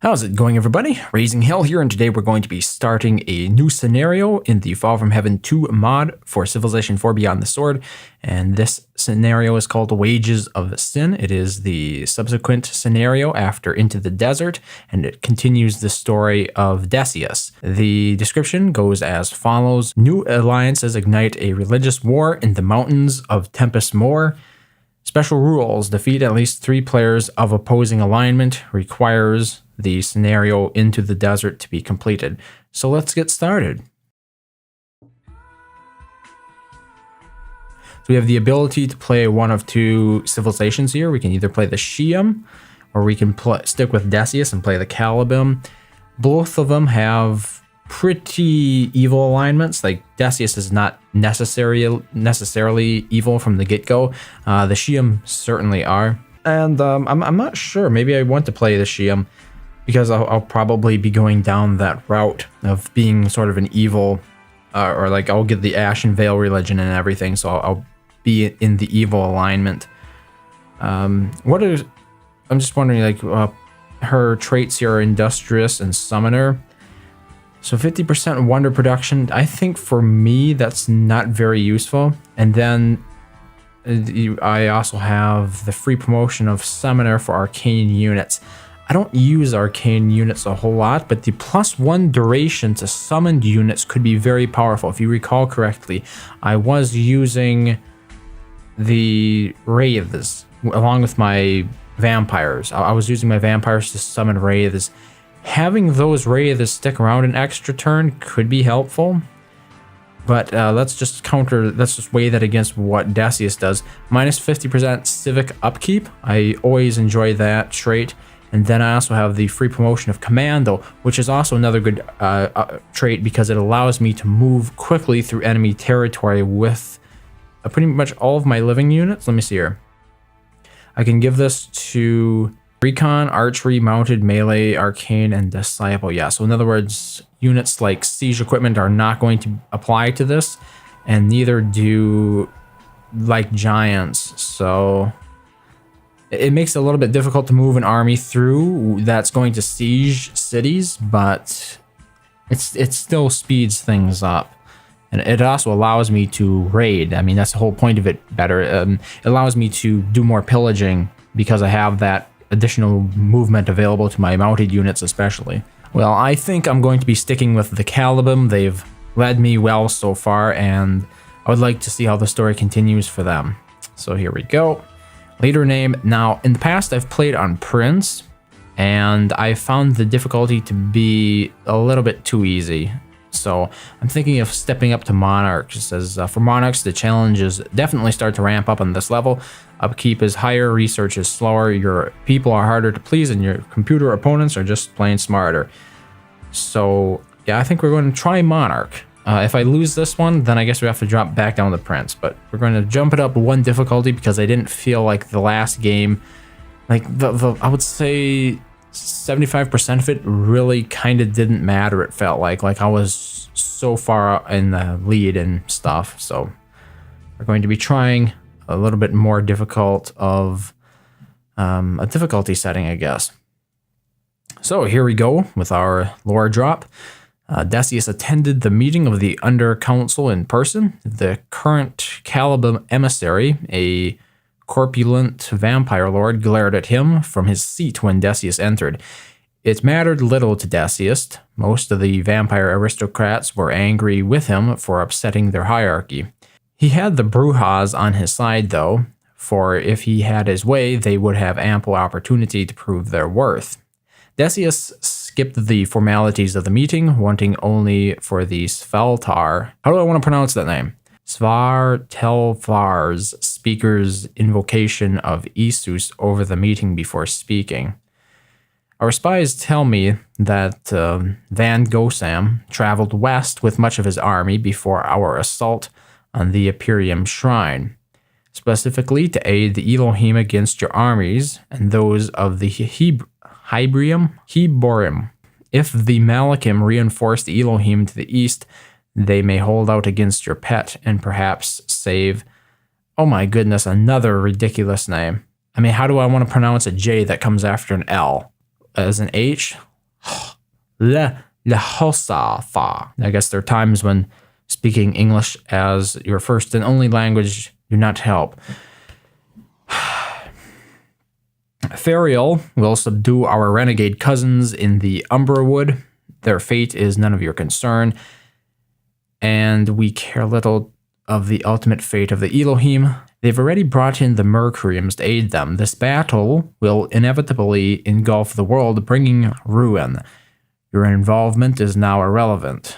How's it going, everybody? RazingHel here, and today we're going to be starting a new scenario in the Fall from Heaven 2 mod for Civilization 4 Beyond the Sword, and this scenario is called Wages of Sin. It is the subsequent scenario after Into the Desert, and it continues the story of Decius. The description goes as follows. New alliances ignite a religious war in the mountains of Tempest Moor. Special rules: defeat at least 3 players of opposing alignment. Requires the scenario Into the Desert to be completed. So let's get started. So we have the ability to play one of 2 civilizations here. We can either play the Shiam, or we can stick with Decius and play the Calabim. Both of them have pretty evil alignments. Like, Decius is not necessarily evil from the get-go. The Shiam certainly are. And I'm not sure. Maybe I want to play the Shiam, because I'll probably be going down that route of being sort of an evil, or like I'll get the Ashen Veil religion and everything, so I'll be in the evil alignment. I'm just wondering, like, her traits here are Industrious and Summoner. So 50% Wonder Production, I think for me that's not very useful. And then I also have the free promotion of Summoner for Arcane units. I don't use arcane units a whole lot, but the +1 duration to summoned units could be very powerful. If you recall correctly, I was using the wraiths along with my vampires. I was using my vampires to summon wraiths. Having those wraiths stick around an extra turn could be helpful, but let's just weigh that against what Decius does. Minus 50% civic upkeep. I always enjoy that trait. And then I also have the free promotion of Commando, which is also another good trait because it allows me to move quickly through enemy territory with pretty much all of my living units. Let me see here. I can give this to Recon, Archery, Mounted, Melee, Arcane, and Disciple. Yeah, so in other words, units like Siege Equipment are not going to apply to this, and neither do like Giants, so it makes it a little bit difficult to move an army through that's going to siege cities, but it still speeds things up. And it also allows me to raid. I mean, that's the whole point of it better. It allows me to do more pillaging because I have that additional movement available to my mounted units especially. Well, I think I'm going to be sticking with the Calabim. They've led me well so far, and I would like to see how the story continues for them. So here we go. Leader name. Now, in the past, I've played on Prince, and I found the difficulty to be a little bit too easy. So I'm thinking of stepping up to Monarch. It says, for Monarchs, the challenges definitely start to ramp up on this level. Upkeep is higher, research is slower, your people are harder to please, and your computer opponents are just plain smarter. So yeah, I think we're going to try Monarch. If I lose this one, then I guess we have to drop back down to Prince. But we're going to jump it up 1 difficulty because I didn't feel like the last game, like I would say 75% of it really kind of didn't matter. It felt like I was so far in the lead and stuff. So we're going to be trying a little bit more difficult of a difficulty setting, I guess. So here we go with our lore drop. Decius attended the meeting of the Under Council in person. The current Calabim emissary, a corpulent vampire lord, glared at him from his seat when Decius entered. It mattered little to Decius. Most of the vampire aristocrats were angry with him for upsetting their hierarchy. He had the Brujas on his side, though, for if he had his way, they would have ample opportunity to prove their worth. Decius skipped the formalities of the meeting, wanting only for the Svaltar. How do I want to pronounce that name? Svartelvar's speaker's invocation of Isus over the meeting before speaking. Our spies tell me that Van Gosam traveled west with much of his army before our assault on the Imperium Shrine, specifically to aid the Elohim against your armies and those of the Hybrium. If the Malachim reinforce the Elohim to the east, they may hold out against your pet and perhaps save. Oh my goodness, another ridiculous name. I mean, how do I want to pronounce a J that comes after an L? as an H. Lehosafa. I guess there are times when speaking English as your first and only language do not help. Ferial will subdue our renegade cousins in the Umbra Wood. Their fate is none of your concern, and we care little of the ultimate fate of the Elohim. They've already brought in the Mercuriums to aid them. This battle will inevitably engulf the world, bringing ruin. Your involvement is now irrelevant.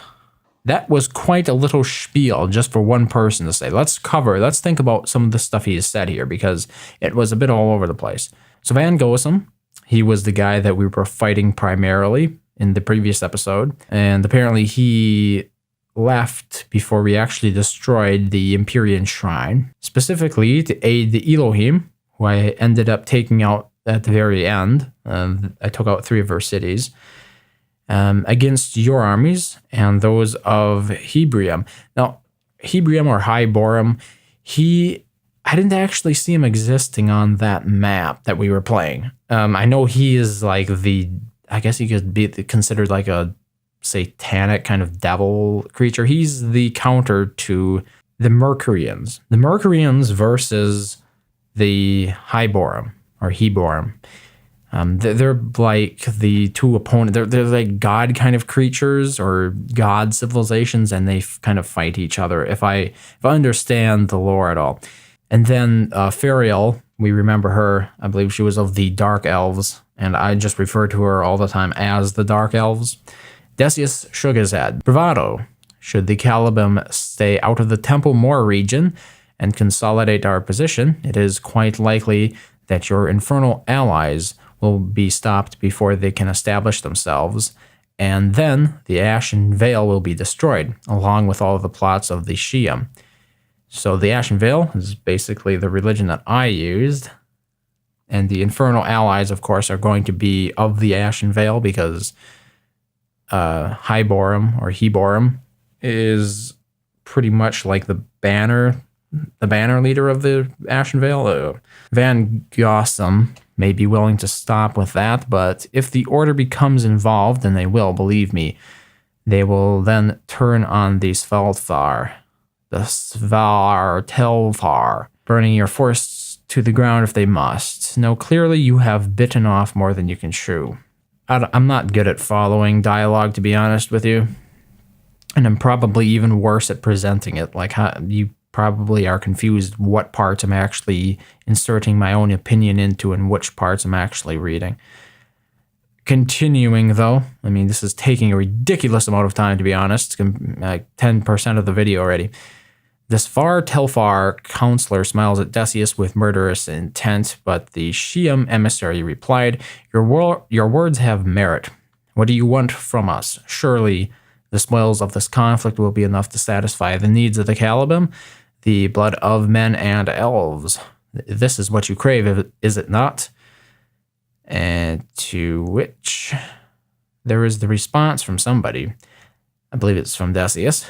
That was quite a little spiel just for one person to say. Let's think about some of the stuff he has said here, because it was a bit all over the place. So Van Gossam, he was the guy that we were fighting primarily in the previous episode, and apparently he left before we actually destroyed the Empyrean Shrine, specifically to aid the Elohim, who I ended up taking out at the very end. I took out 3 of her cities. Against your armies and those of Hebrium. Now, Hebrium or Hyborum, I didn't actually see him existing on that map that we were playing. I know he is like I guess he could be considered like a satanic kind of devil creature. He's the counter to the Mercurians. The Mercurians versus the Hyborum or Heborum. They're like the two opponents. They're like god kind of creatures or god civilizations, and they kind of fight each other. If I understand the lore at all. And then Ferial, we remember her. I believe she was of the Dark Elves, and I just refer to her all the time as the Dark Elves. Decius shook his head. Bravado. Should the Calabim stay out of the Temple Moor region and consolidate our position, it is quite likely that your infernal allies will be stopped before they can establish themselves, and then the Ashen Veil will be destroyed, along with all of the plots of the Shi'am. So the Ashen Veil is basically the religion that I used, and the infernal allies, of course, are going to be of the Ashen Veil, because Hyborum or Heborum is pretty much like the banner leader of the Ashen Veil. Van Gossam may be willing to stop with that, but if the Order becomes involved, and they will, believe me, they will then turn on the Svalthar, burning your forests to the ground if they must. Now, clearly you have bitten off more than you can chew. I'm not good at following dialogue, to be honest with you, and I'm probably even worse at presenting it. Like, you probably are confused what parts I'm actually inserting my own opinion into and which parts I'm actually reading. Continuing, though, I mean, this is taking a ridiculous amount of time, to be honest. It's like 10% of the video already. This Far Telfar counselor smiles at Decius with murderous intent, but the Shi'am emissary replied, Your words have merit. What do you want from us? Surely the spoils of this conflict will be enough to satisfy the needs of the Calabim, the blood of men and elves. This is what you crave, is it not? And to which there is the response from somebody. I believe it's from Decius.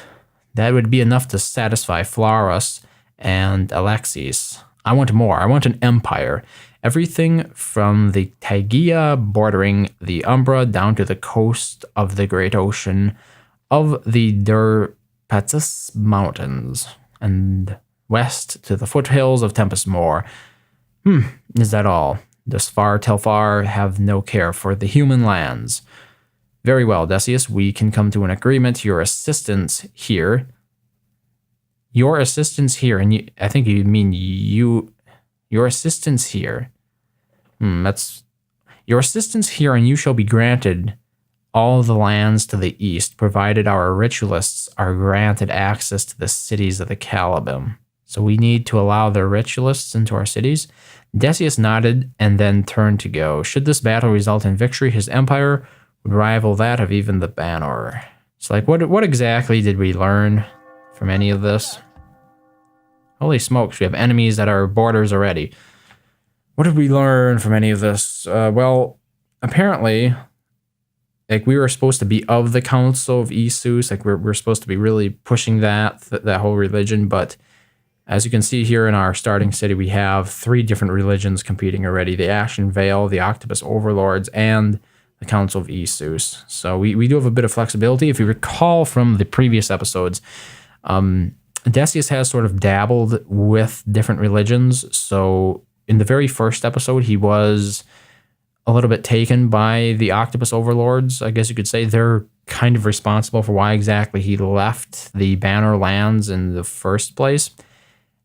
That would be enough to satisfy Flarus and Alexis. I want more. I want an empire. Everything from the Taigia bordering the Umbra down to the coast of the Great Ocean of the Derpatis Mountains and west to the foothills of Tempest Moor. Is that all? Does Far Telfar have no care for the human lands? Very well, Decius, we can come to an agreement. Your assistance here, and I think you mean your assistance here. That's your assistance here, and you shall be granted all the lands to the east, provided our ritualists are granted access to the cities of the Calabim. So we need to allow the ritualists into our cities? Decius nodded and then turned to go. Should this battle result in victory, his empire would rival that of even the Banner. So, like, what exactly did we learn from any of this? Holy smokes, we have enemies at our borders already. What did we learn from any of this? Well, apparently, like, we were supposed to be of the Council of Isus. Like, we're supposed to be really pushing that whole religion. But as you can see here in our starting city, we have 3 different religions competing already. The Ashen Veil, the Octopus Overlords, and the Council of Isus. So we do have a bit of flexibility. If you recall from the previous episodes, Decius has sort of dabbled with different religions. So in the very first episode, he was a little bit taken by the Octopus Overlords, I guess you could say. They're kind of responsible for why exactly he left the Banner Lands in the first place.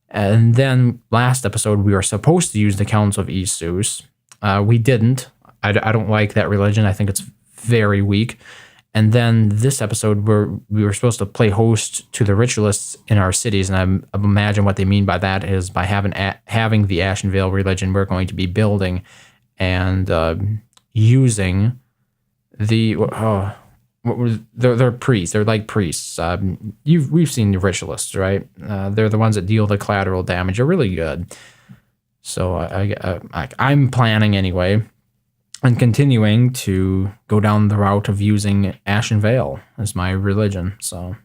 And then last episode, we were supposed to use the Council of Isus. We didn't. I don't like that religion. I think it's very weak. And then this episode, we were supposed to play host to the ritualists in our cities, and I imagine what they mean by that is by having the Ashen Veil religion, we're going to be building and using the they're priests. They're like priests. We've seen the ritualists, right? They're the ones that deal the collateral damage. They're really good. So I'm planning anyway, and continuing to go down the route of using Ashen Veil as my religion. So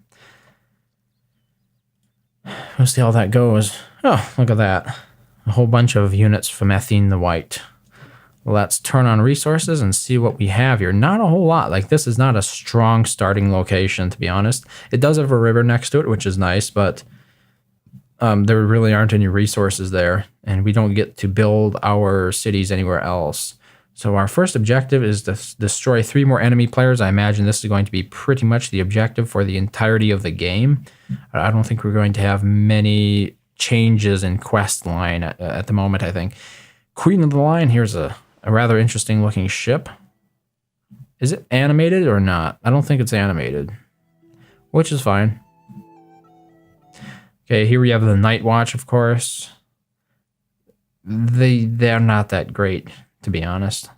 we'll see how that goes. Oh, look at that. A whole bunch of units from Ethine the White. Let's turn on resources and see what we have here. Not a whole lot. Like, this is not a strong starting location, to be honest. It does have a river next to it, which is nice, but there really aren't any resources there, and we don't get to build our cities anywhere else. So our first objective is to destroy 3 more enemy players. I imagine this is going to be pretty much the objective for the entirety of the game. I don't think we're going to have many changes in quest line at the moment, I think. Queen of the Lion, here's a rather interesting looking ship. Is it animated or not? I don't think it's animated, which is fine. Okay, here we have the Night Watch, of course. They're not that great, to be honest.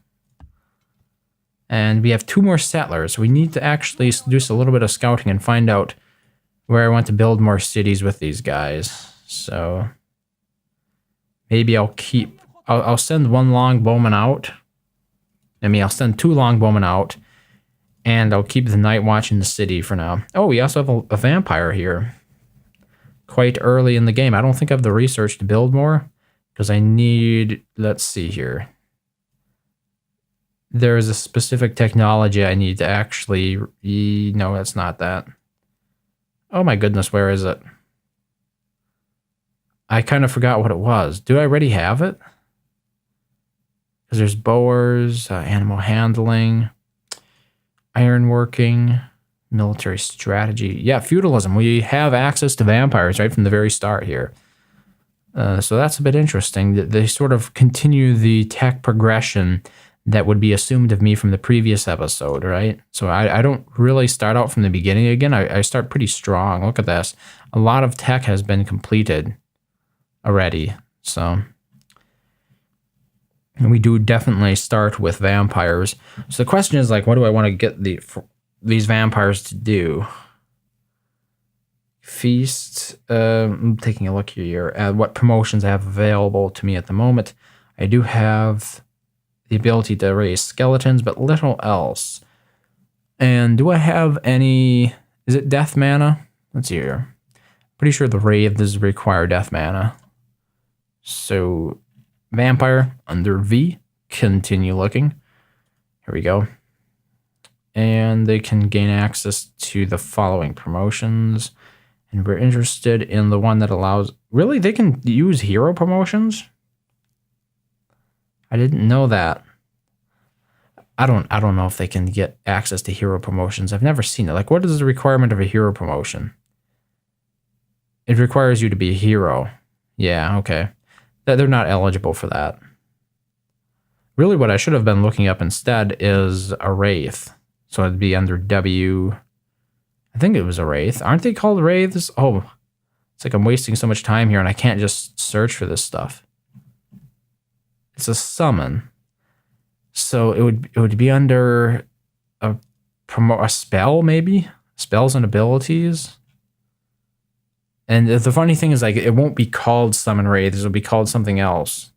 And we have 2 more settlers. We need to actually do a little bit of scouting and find out where I want to build more cities with these guys. So maybe I'll send 1 longbowman out. I'll send 2 longbowmen out, and I'll keep the Night Watch in the city for now. Oh, we also have a vampire here. Quite early in the game. I don't think I have the research to build more, because I need, let's see here. There is a specific technology I need to actually, no, that's not that. Oh my goodness, where is it? I kind of forgot what it was. Do I already have it? Because there's bowers, animal handling, ironworking, military strategy. Yeah, feudalism. We have access to vampires right from the very start here. So that's a bit interesting. They sort of continue the tech progression that would be assumed of me from the previous episode, right? So I don't really start out from the beginning again. I start pretty strong. Look at this. A lot of tech has been completed already. So and we do definitely start with vampires. So the question is, like, what do I want to get these vampires to do? Feast. I'm taking a look here at what promotions I have available to me at the moment. I do have the ability to raise skeletons, but little else. And do I have any... Is it death mana? Let's see here. Pretty sure the wraiths require death mana. So, vampire under V. Continue looking. Here we go. And they can gain access to the following promotions. And we're interested in the one that allows... Really? They can use hero promotions? I didn't know that. I don't know if they can get access to hero promotions. I've never seen it. Like, what is the requirement of a hero promotion? It requires you to be a hero. Yeah, okay. They're not eligible for that. Really, what I should have been looking up instead is a wraith. So it'd be under W. I think it was a wraith. Aren't they called wraiths? Oh, it's like I'm wasting so much time here and I can't just search for this stuff. It's a summon. So it would be under a spell, maybe? Spells and abilities. And the funny thing is, like, it won't be called Summon Wraiths. It'll be called something else.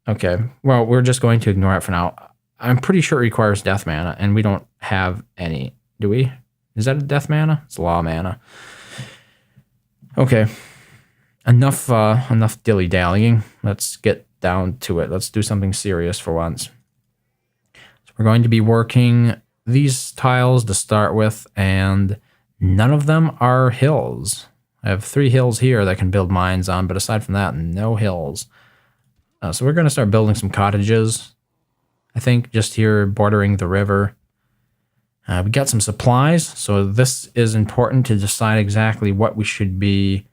Okay. Well, we're just going to ignore it for now. I'm pretty sure it requires death mana, and we don't have any. Do we? Is that a death mana? It's law mana. Okay. Enough dilly-dallying. Let's get down to it. Let's do something serious for once. So We're going to be working these tiles to start with, and none of them are hills. I have 3 hills here that I can build mines on, but aside from that, no hills. So we're going to start building some cottages, I think, just here bordering the river. We got some supplies, so this is important to decide exactly what we should be,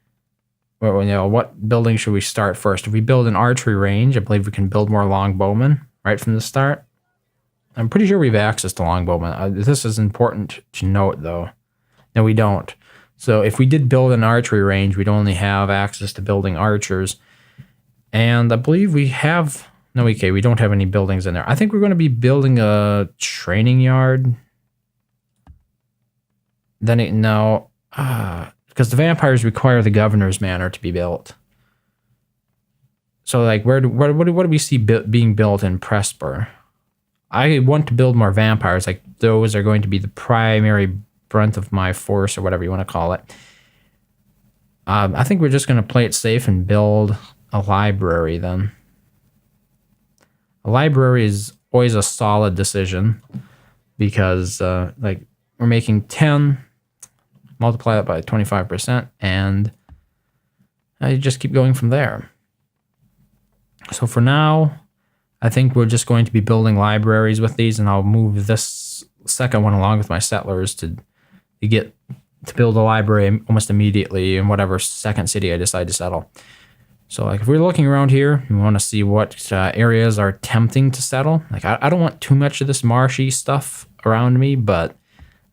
well, you know, what building should we start first. If we build an archery range, I believe we can build more longbowmen right from the start. I'm pretty sure we have access to longbowmen. This is important to note, though. No, we don't. So if we did build an archery range, we'd only have access to building archers. And I believe we have... No, okay, we don't have any buildings in there. I think we're going to be building a training yard. Then because the vampires require the governor's manor to be built. So, like, what do we see being built in Presper? I want to build more vampires. Like, those are going to be the primary brunt of my force, or whatever you want to call it. I think we're just going to play it safe and build a library then. A library is always a solid decision because, like, we're making 10, multiply that by 25%, and I just keep going from there. So for now, I think we're just going to be building libraries with these, and I'll move this second one along with my settlers to build a library almost immediately in whatever second city I decide to settle. So, like, if we're looking around here, we want to see what areas are tempting to settle. Like, I don't want too much of this marshy stuff around me, but,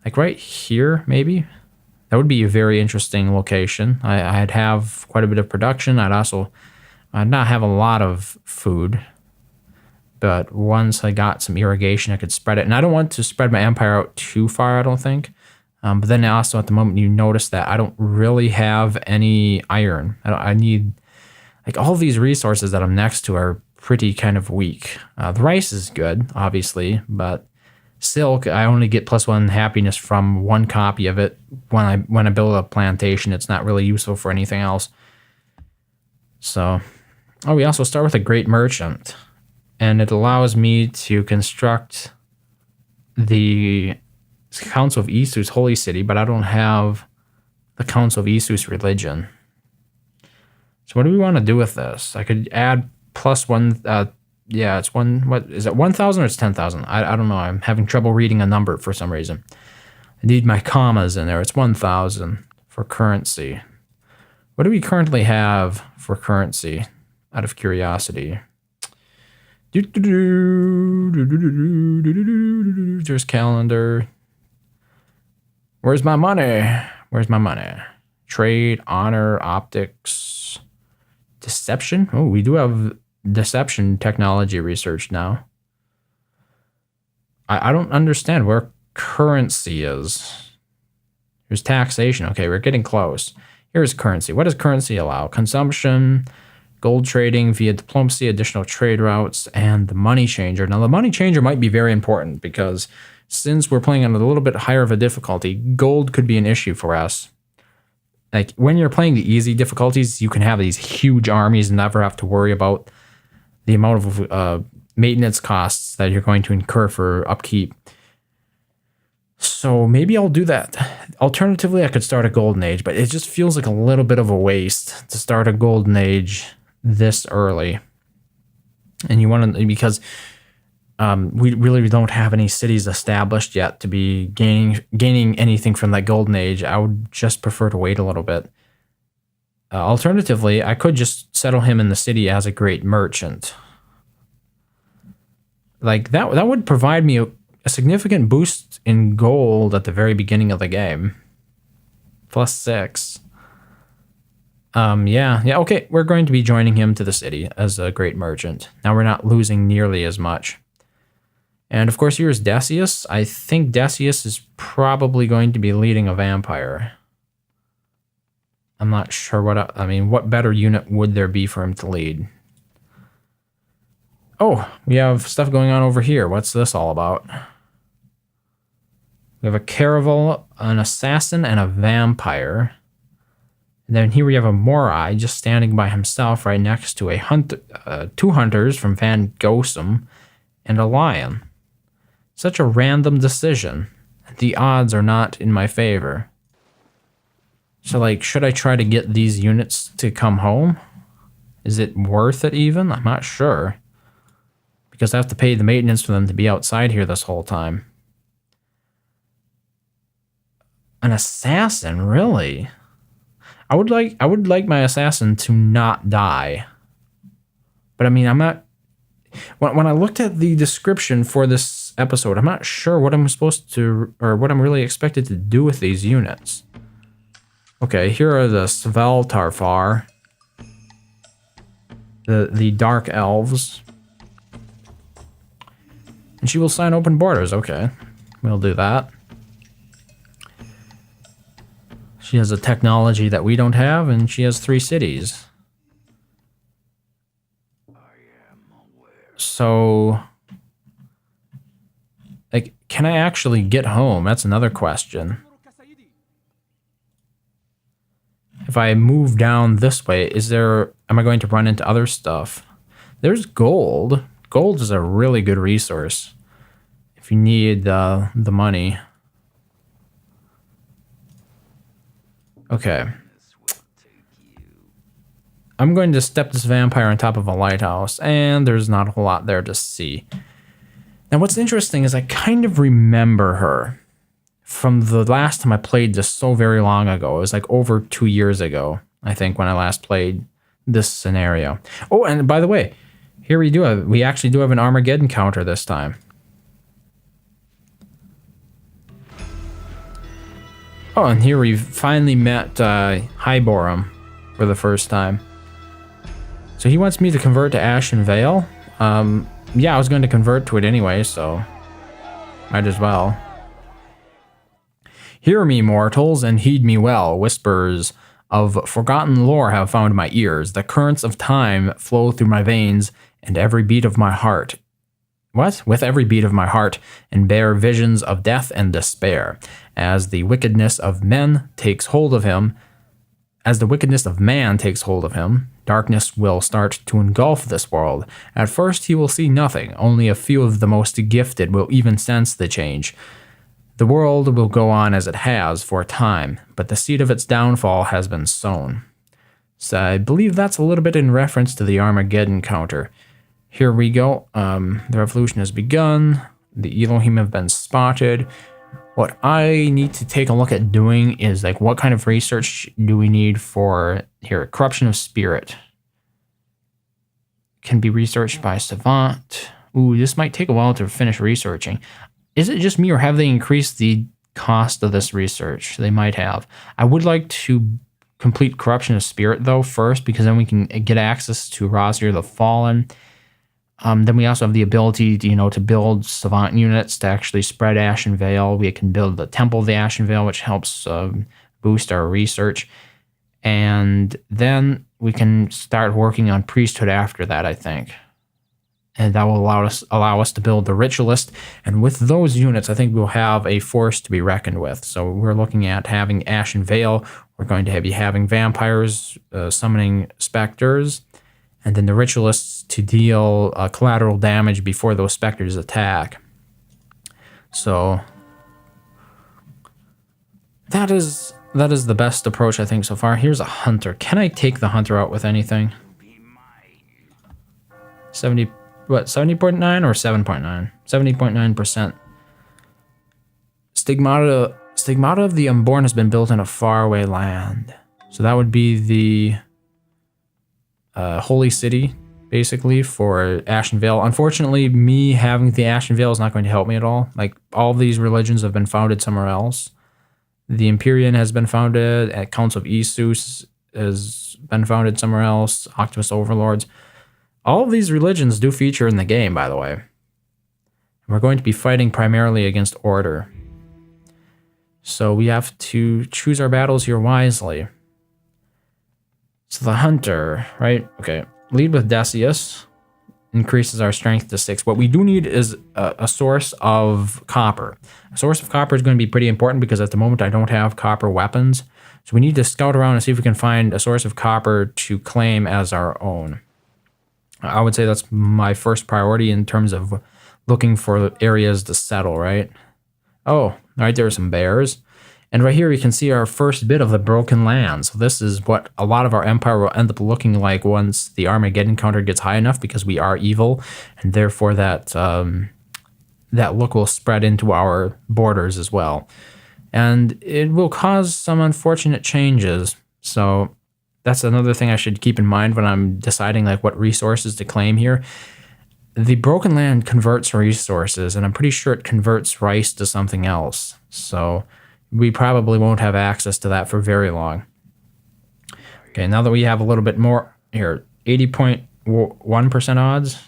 like, right here, maybe, that would be a very interesting location. I'd have quite a bit of production. I'd not have a lot of food, but once I got some irrigation, I could spread it. And I don't want to spread my empire out too far, I don't think. But then also at the moment, you notice that I don't really have any iron. I need... Like, all these resources that I'm next to are pretty kind of weak. The rice is good, obviously, but silk, I only get +1 happiness from 1 copy of it. When I build a plantation, it's not really useful for anything else. So, we also start with a great merchant, and it allows me to construct the Council of Isus holy city, but I don't have the Council of Isus religion. So what do we want to do with this? I could add +1. Yeah, it's 1. What is it? 1,000 or it's 10,000? I don't know. I'm having trouble reading a number for some reason. I need my commas in there. It's 1,000 for currency. What do we currently have for currency? Out of curiosity. There's calendar. Where's my money? Where's my money? Trade, honor, optics. Deception? Oh, we do have deception technology research now. I don't understand where currency is. Here's taxation. Okay, we're getting close. Here's currency. What does currency allow? Consumption, gold trading via diplomacy, additional trade routes, and the money changer. Now, the money changer might be very important because since we're playing on a little bit higher of a difficulty, gold could be an issue for us. Like, when you're playing the easy difficulties, you can have these huge armies and never have to worry about the amount of maintenance costs that you're going to incur for upkeep. So maybe I'll do that. Alternatively, I could start a golden age, but it just feels like a little bit of a waste to start a golden age this early. And you want to, because we really don't have any cities established yet to be gaining anything from that golden age. I would just prefer to wait a little bit. Alternatively, I could just settle him in the city as a great merchant. Like, that would provide me a significant boost in gold at the very beginning of the game. +6. Yeah, okay, we're going to be joining him to the city as a great merchant. Now we're not losing nearly as much. And of course, here's Decius. I think Decius is probably going to be leading a vampire. I'm not sure what better unit would there be for him to lead? Oh, we have stuff going on over here. What's this all about? We have a caravel, an assassin, and a vampire. And then here we have a Morai just standing by himself right next to a 2 hunters from Van Gossam and a lion. Such a random decision. The odds are not in my favor. So, like, should I try to get these units to come home? Is it worth it even? I'm not sure. Because I have to pay the maintenance for them to be outside here this whole time. An assassin, really? I would like my assassin to not die. But I mean, I'm not... When I looked at the description for this episode, I'm not sure what I'm supposed to... or what I'm really expected to do with these units. Okay, here are the Sveltarfar. The Dark Elves. And she will sign open borders. Okay, we'll do that. She has a technology that we don't have, and she has 3 cities. So, like, can I actually get home? That's another question. If I move down this way, am I going to run into other stuff? There's gold. Gold is a really good resource if you need the money. Okay. I'm going to step this vampire on top of a lighthouse, and there's not a whole lot there to see. Now, what's interesting is I kind of remember her from the last time I played this so very long ago. It was like over 2 years ago, I think, when I last played this scenario. Oh, and by the way, here we actually do have an Armageddon counter this time. Oh, and here we've finally met Hyborum for the first time. So he wants me to convert to Ashen Vale. Yeah, I was going to convert to it anyway, so might as well. Hear me, mortals, and heed me well. Whispers of forgotten lore have found my ears. The currents of time flow through my veins, and every beat of my heart. What? With every beat of my heart, and bear visions of death and despair. As the wickedness of men takes hold of him, as the wickedness of man takes hold of him, darkness will start to engulf this world. At first he will see nothing. Only a few of the most gifted will even sense the change. The world will go on as it has for a time, but the seed of its downfall has been sown. So I believe that's a little bit in reference to the Armageddon counter. Here we go. The revolution has begun. The Elohim have been spotted. What I need to take a look at doing is, like, what kind of research do we need for, here, corruption of spirit. Can be researched by savant. Ooh, this might take a while to finish researching. Is it just me, or have they increased the cost of this research? They might have. I would like to complete corruption of spirit, though, first, because then we can get access to Razir the Fallen. Then we also have the ability to, to build savant units to actually spread Ashen Vale. We can build the Temple of the Ashen Vale, which helps boost our research. And then we can start working on priesthood after that, I think. And that will allow us to build the Ritualist. And with those units, I think we'll have a force to be reckoned with. So we're looking at having Ashen Vale. We're going to be having vampires, summoning specters. And then the Ritualists to deal collateral damage before those specters attack. So that is the best approach, I think, so far. Here's a Hunter. Can I take the Hunter out with anything? 70.9 or 7.9? 70.9%. Stigmata of the Unborn has been built in a faraway land. So that would be the holy city, basically, for Ashen Vale. Unfortunately, me having the Ashen Vale is not going to help me at all. Like, all of these religions have been founded somewhere else. The Empyrean has been founded, at Council of Isus has been founded somewhere else, Octopus Overlords. All of these religions do feature in the game, by the way. We're going to be fighting primarily against Order. So we have to choose our battles here wisely. So the Hunter, right? Okay. Lead with Decius. Increases our strength to 6. What we do need is a source of copper. A source of copper is going to be pretty important because at the moment I don't have copper weapons. So we need to scout around and see if we can find a source of copper to claim as our own. I would say that's my first priority in terms of looking for areas to settle, right? Oh, right there are some bears. And right here you can see our first bit of the broken land. So this is what a lot of our empire will end up looking like once the Armageddon counter gets high enough, because we are evil, and therefore that that look will spread into our borders as well. And it will cause some unfortunate changes. So that's another thing I should keep in mind when I'm deciding like what resources to claim here. The broken land converts resources, and I'm pretty sure it converts rice to something else. So we probably won't have access to that for very long. Okay, now that we have a little bit more here, 80.1% odds.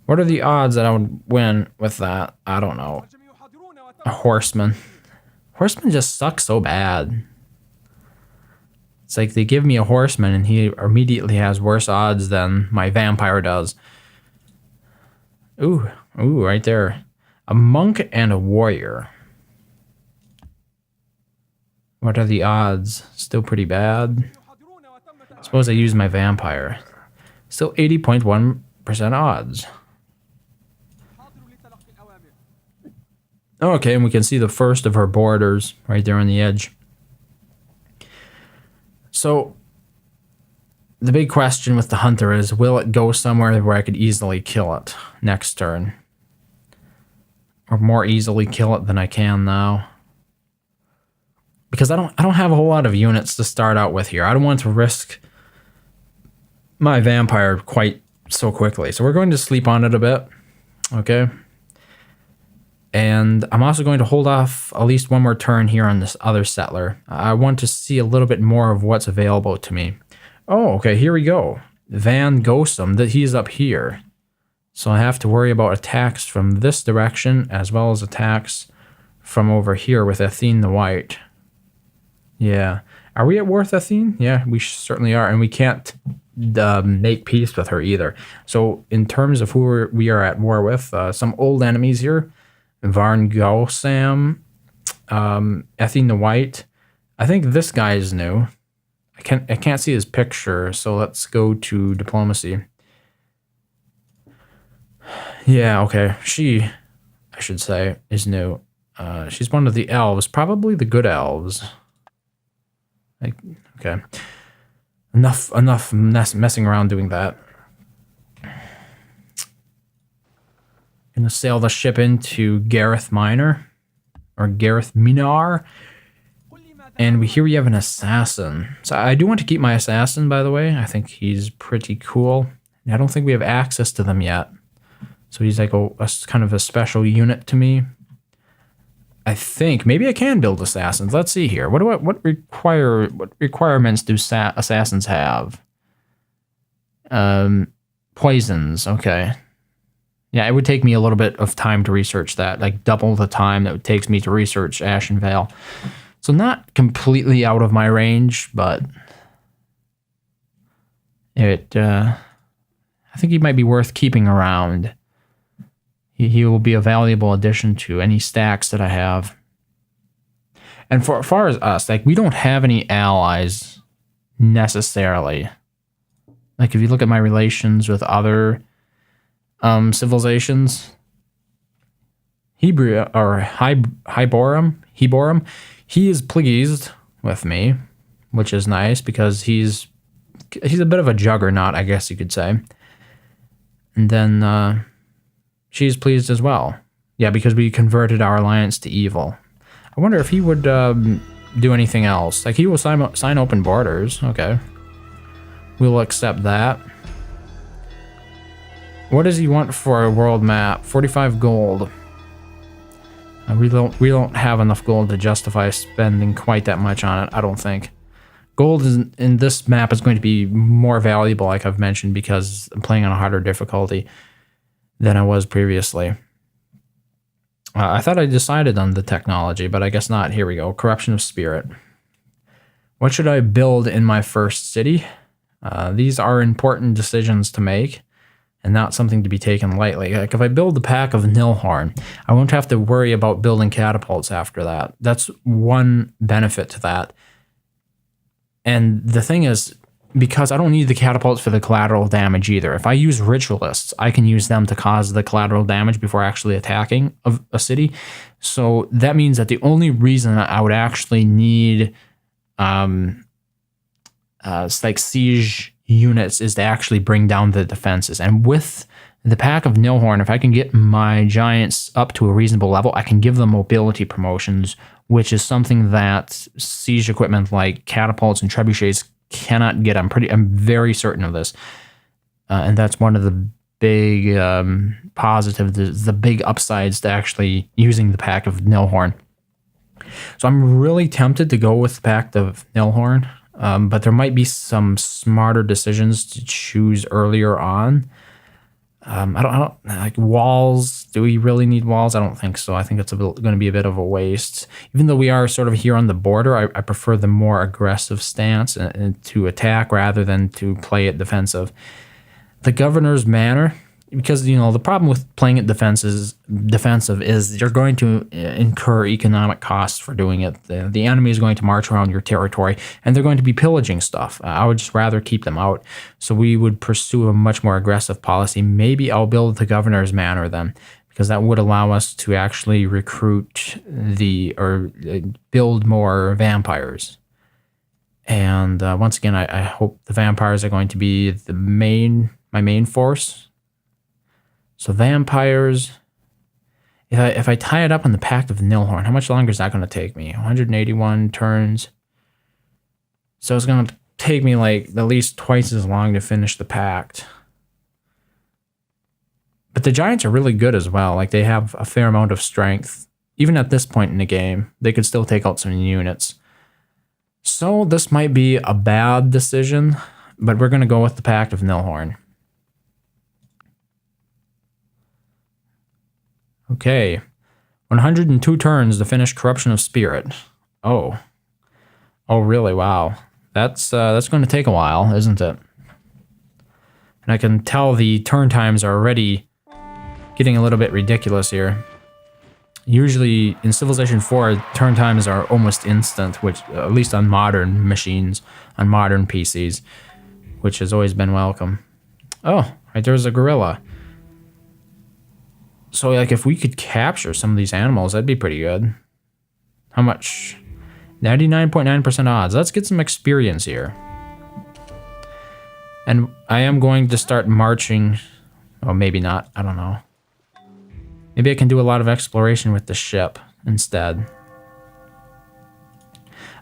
What are the odds that I would win with that? I don't know. A horseman. Horseman just sucks so bad. It's like they give me a horseman and he immediately has worse odds than my vampire does. Ooh, right there. A monk and a warrior. What are the odds? Still pretty bad. Suppose I use my vampire. Still 80.1% odds. Okay, and we can see the first of her borders right there on the edge. So, the big question with the hunter is, will it go somewhere where I could easily kill it next turn? Or more easily kill it than I can now? Because I don't have a whole lot of units to start out with here. I don't want to risk my vampire quite so quickly. So we're going to sleep on it a bit. Okay. And I'm also going to hold off at least one more turn here on this other settler. I want to see a little bit more of what's available to me. Oh, okay, here we go. Van Gosum, that he's up here. So I have to worry about attacks from this direction as well as attacks from over here with Athene the White. Yeah. Are we at Worth Athene? Yeah, we certainly are. And we can't make peace with her either. So in terms of who we are at war with, some old enemies here. Varn Gosam, Athene the White. I think this guy is new. I can't see his picture, so let's go to diplomacy. Yeah, okay. She, I should say, is new. She's one of the elves, probably the good elves. Okay. Enough messing around doing that. Gonna sail the ship into Gareth Minor, or Gareth Minar, and here we have an assassin. So I do want to keep my assassin, by the way. I think he's pretty cool. I don't think we have access to them yet, so he's like a kind of a special unit to me. I think maybe I can build assassins. Let's see here. What requirements do assassins have? Poisons. Okay. Yeah, it would take me a little bit of time to research that, like double the time that it takes me to research Ashen Vale. So not completely out of my range, but it. I think he might be worth keeping around. He will be a valuable addition to any stacks that I have. And for as far as us, like we don't have any allies necessarily. Like if you look at my relations with other civilizations, Hebrew or Hiborum, he is pleased with me, which is nice because he's a bit of a juggernaut, I guess you could say. And then she's pleased as well. Yeah, because we converted our alliance to evil. I wonder if he would do anything else. Like he will sign open borders. Okay, we'll accept that. What does he want for a world map? 45 gold. We don't have enough gold to justify spending quite that much on it, I don't think. Gold in this map is going to be more valuable, like I've mentioned, because I'm playing on a harder difficulty than I was previously. I thought I decided on the technology, but I guess not. Here we go. Corruption of Spirit. What should I build in my first city? These are important decisions to make, and not something to be taken lightly. Like if I build the pack of Nilhorn, I won't have to worry about building catapults after that. That's one benefit to that. And the thing is, because I don't need the catapults for the collateral damage either. If I use ritualists, I can use them to cause the collateral damage before actually attacking a city. So that means that the only reason I would actually need like siege units is to actually bring down the defenses. And with the pack of Nilhorn, if I can get my giants up to a reasonable level, I can give them mobility promotions, which is something that siege equipment like catapults and trebuchets cannot get. I'm very certain of this. And that's one of the big positives, the big upsides to actually using the pack of Nilhorn. So I'm really tempted to go with the pack of Nilhorn, but there might be some smarter decisions to choose earlier on. I don't like walls. Do we really need walls? I don't think so. I think it's going to be a bit of a waste. Even though we are sort of here on the border, I prefer the more aggressive stance and to attack rather than to play it defensive. The governor's manor, because the problem with playing it defensive is you're going to incur economic costs for doing it. The enemy is going to march around your territory and they're going to be pillaging stuff. I would just rather keep them out. So we would pursue a much more aggressive policy. Maybe I'll build the governor's manor then, because that would allow us to actually recruit or build more vampires. And once again, I hope the vampires are going to be my main force. So vampires, if I tie it up on the Pact of Nilhorn, how much longer is that going to take me? 181 turns. So it's going to take me like at least twice as long to finish the pact. But the giants are really good as well. Like they have a fair amount of strength. Even at this point in the game, they could still take out some units. So this might be a bad decision, but we're going to go with the Pact of Nilhorn. Okay, 102 turns to finish Corruption of Spirit. Oh, really? Wow, that's going to take a while, isn't it? And I can tell the turn times are already getting a little bit ridiculous here. Usually in Civilization 4, turn times are almost instant, which at least on modern machines, on modern PCs, which has always been welcome. Oh, right, there's a gorilla. So, like, if we could capture some of these animals, that'd be pretty good. How much? 99.9% odds. Let's get some experience here. And I am going to start marching. Oh, maybe not. I don't know. Maybe I can do a lot of exploration with the ship instead.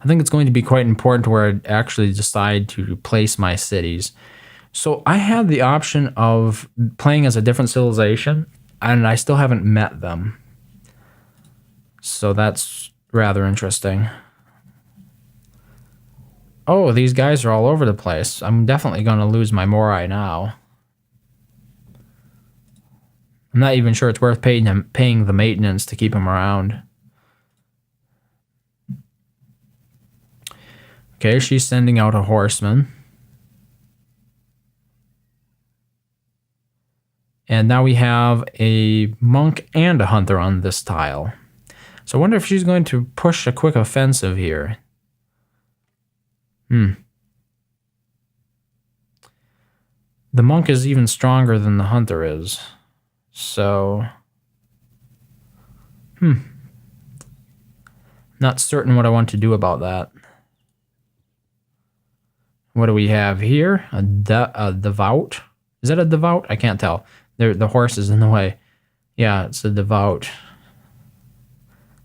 I think it's going to be quite important to where I actually decide to place my cities. So I had the option of playing as a different civilization, and I still haven't met them. So that's rather interesting. Oh, these guys are all over the place. I'm definitely going to lose my Morai now. I'm not even sure it's worth paying the maintenance to keep them around. Okay, she's sending out a horseman. And now we have a monk and a hunter on this tile. So I wonder if she's going to push a quick offensive here. The monk is even stronger than the hunter is. So, not certain what I want to do about that. What do we have here? A devout? Is that a devout? I can't tell. The horse is in the way. Yeah, it's a devout.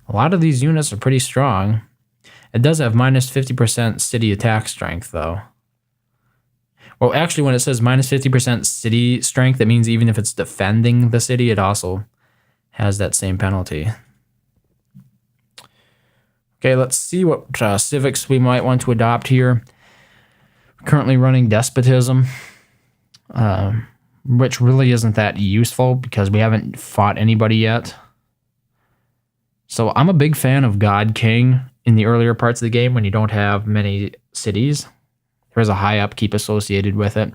A lot of these units are pretty strong. It does have minus 50% city attack strength, though. Well, actually, when it says minus 50% city strength, that means even if it's defending the city, it also has that same penalty. Okay, let's see what civics we might want to adopt here. We're currently running despotism, which really isn't that useful because we haven't fought anybody yet. So I'm a big fan of God King in the earlier parts of the game when you don't have many cities. There's a high upkeep associated with it.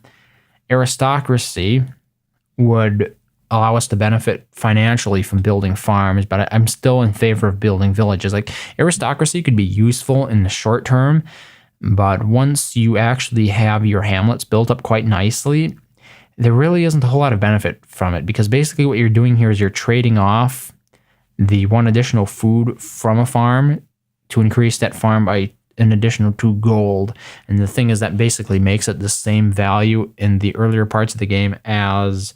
Aristocracy would allow us to benefit financially from building farms, but I'm still in favor of building villages. Like, aristocracy could be useful in the short term, But once you actually have your hamlets built up quite nicely, there really isn't a whole lot of benefit from it, because basically what you're doing here is you're trading off the 1 additional food from a farm to increase that farm by an additional 2 gold. And the thing is that basically makes it the same value in the earlier parts of the game as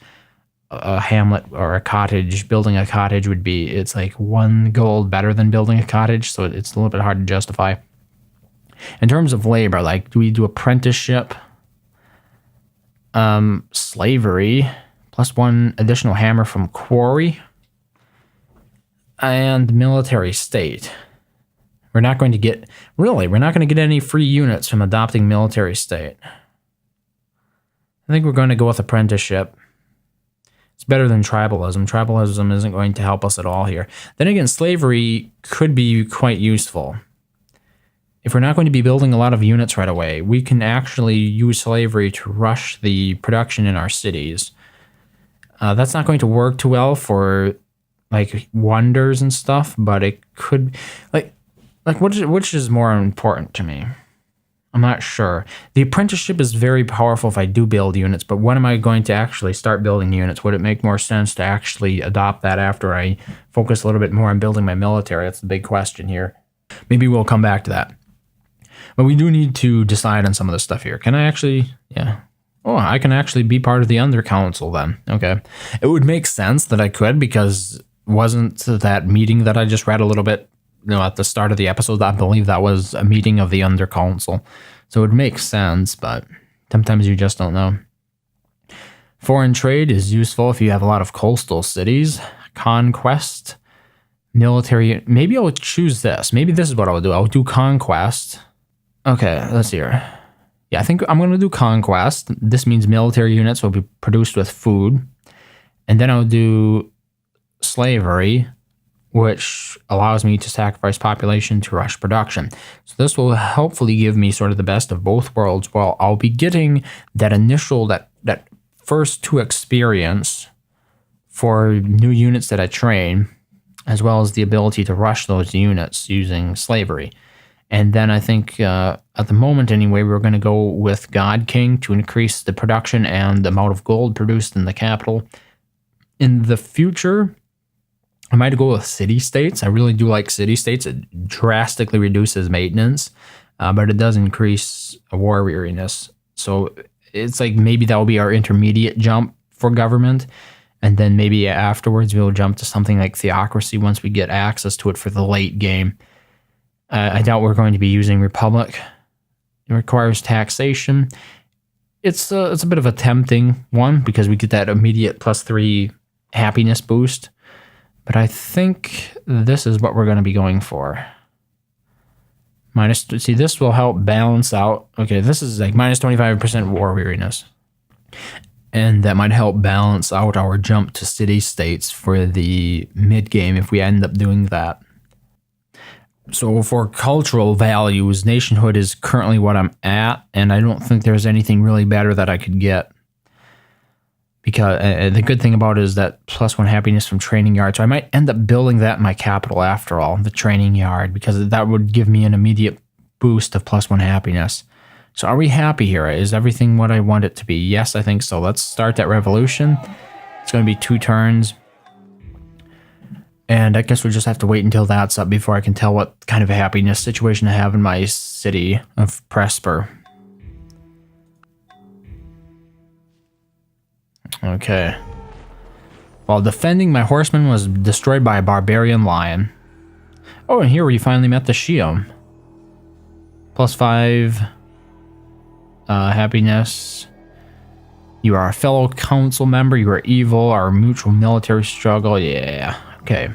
a hamlet or a cottage. Building a cottage would be, it's like 1 gold better than building a cottage, so it's a little bit hard to justify. In terms of labor, like, do we do apprenticeship, slavery, plus 1 additional hammer from quarry, and military state? We're not going to get, we're not going to get any free units from adopting military state. I think we're going to go with apprenticeship. It's better than tribalism. Tribalism isn't going to help us at all here. Then again, slavery could be quite useful. If we're not going to be building a lot of units right away, we can actually use slavery to rush the production in our cities. That's not going to work too well for like wonders and stuff, but it could, like which is more important to me? I'm not sure. The apprenticeship is very powerful if I do build units, but when am I going to actually start building units? Would it make more sense to actually adopt that after I focus a little bit more on building my military? That's the big question here. Maybe we'll come back to that. But we do need to decide on some of this stuff here. Can I actually, yeah. Oh, I can actually be part of the Under Council then. Okay. It would make sense that I could, because wasn't that meeting that I just read a little bit, at the start of the episode, I believe that was a meeting of the Under Council. So it would make sense, but sometimes you just don't know. Foreign trade is useful if you have a lot of coastal cities. Conquest, military, maybe I'll choose this. Maybe this is what I'll do. I'll do conquest. Okay, let's see here. Yeah, I think I'm going to do conquest. This means military units will be produced with food. And then I'll do slavery, which allows me to sacrifice population to rush production. So this will hopefully give me sort of the best of both worlds. Well, I'll be getting that initial, that first 2 experience for new units that I train, as well as the ability to rush those units using slavery. And then I think at the moment anyway, we're going to go with God King to increase the production and the amount of gold produced in the capital. In the future, I might go with city-states. I really do like city-states. It drastically reduces maintenance, but it does increase war weariness. So it's like maybe that will be our intermediate jump for government, and then maybe afterwards we'll jump to something like theocracy once we get access to it for the late game. I doubt we're going to be using republic. It requires taxation. It's a bit of a tempting one because we get that immediate +3 happiness boost. But I think this is what we're going to be going for. See, this will help balance out. Okay, this is like minus 25% war weariness. And that might help balance out our jump to city-states for the mid-game if we end up doing that. So for cultural values, nationhood is currently what I'm at, and I don't think there's anything really better that I could get. Because the good thing about it is that +1 happiness from training yard. So I might end up building that in my capital after all, the training yard, because that would give me an immediate boost of +1 happiness. So are we happy here? Is everything what I want it to be? Yes, I think so. Let's start that revolution. It's going to be 2 turns. And I guess we'll just have to wait until that's up before I can tell what kind of a happiness situation I have in my city of Presper. Okay. While defending, my horseman was destroyed by a barbarian lion. Oh, and here we finally met the Shiam. +5 happiness. You are a fellow council member. You are evil. Our mutual military struggle. Yeah. Okay.